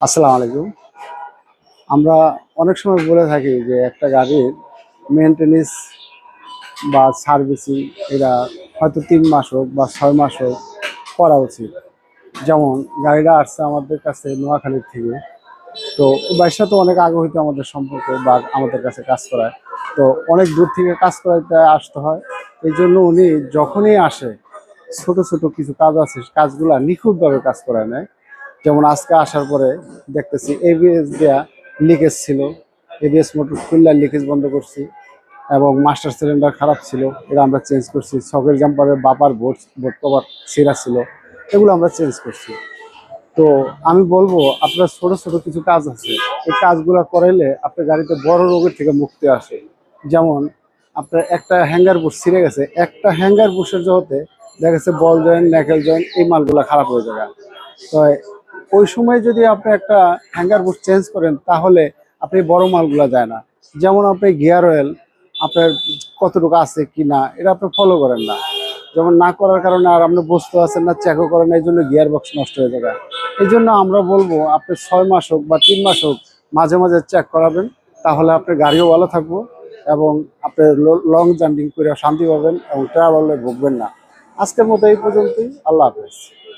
আসসালামু আলাইকুম। আমরা অনেক সময় বলে থাকি যে একটা গাড়ির মেইনটেনেন্স বা সার্ভিসিং এরা হয়তো ৩ মাস হোক বা ৬ মাস হোক করা উচিত। যেমন গাড়িটা আসছে আমাদের কাছে নোয়াখালীর থেকে। তো ওই বাইকটা তো অনেক আগে হইতে আমাদের সম্পর্ক বা আমাদের কাছে কাজ করায়। তো অনেক দূর থেকে কাজ করাইতে আসতে হয়। এইজন্য উনি যখনই আসে ছোট, ছোট কিছু কাজ আছে কাজগুলা নিখুঁতভাবে কাজ করায় নেয়। যেমন আজকে আসার পরে দেখতেছি এবিএস দেয়া লিকেজ ছিল। এবিএস মোটর খুললা লিকেজ বন্ধ করছি এবং মাস্টার সিলিন্ডার খারাপ ছিল, এটা আমরা চেঞ্জ করছি। সকের জাম্পারের বাপার বোর্ড কভার ছেঁড়া ছিল, এগুলো আমরা চেঞ্জ করছি। তো আমি বলবো আপনার ছোট ছোট কিছু কাজ আছে, এই কাজগুলো করাইলে আপনার গাড়িতে বড় রোগের থেকে মুক্তি আসে। যেমন আপনার একটা হ্যাঙ্গার বুশ ছিঁড়ে গেছে, একটা হ্যাঙ্গার বুশের জগতে দেখা গেছে বল জয়েন্ট ন্যাকেল জয়েন্ট এই মালগুলো খারাপ হয়ে যায়। তো ওই সময় যদি আপনি একটা হ্যাঙ্গার বুশ চেঞ্জ করেন তাহলে আপনি বড় মালগুলো যায় না। যেমন আপনি গিয়ার অয়েল আপনার কতটুকু আছে কি না এটা আপনি ফলো করেন না। যেমন না করার কারণে আর আপনি বুঝতে পারছেন না, চেকও করেন, এই জন্য গিয়ার বক্স নষ্ট হয়ে যাবে। এই জন্য আমরা বলবো আপনি ৬ মাস হোক বা ৩ মাস হোক মাঝে মাঝে চেক করাবেন, তাহলে আপনার গাড়িও ভালো থাকবো এবং আপনি লং জার্নি করে শান্তি পাবেন এবং ট্রাভেলে ভুগবেন না। আজকের মতো এই পর্যন্তই। আল্লাহ হাফেজ।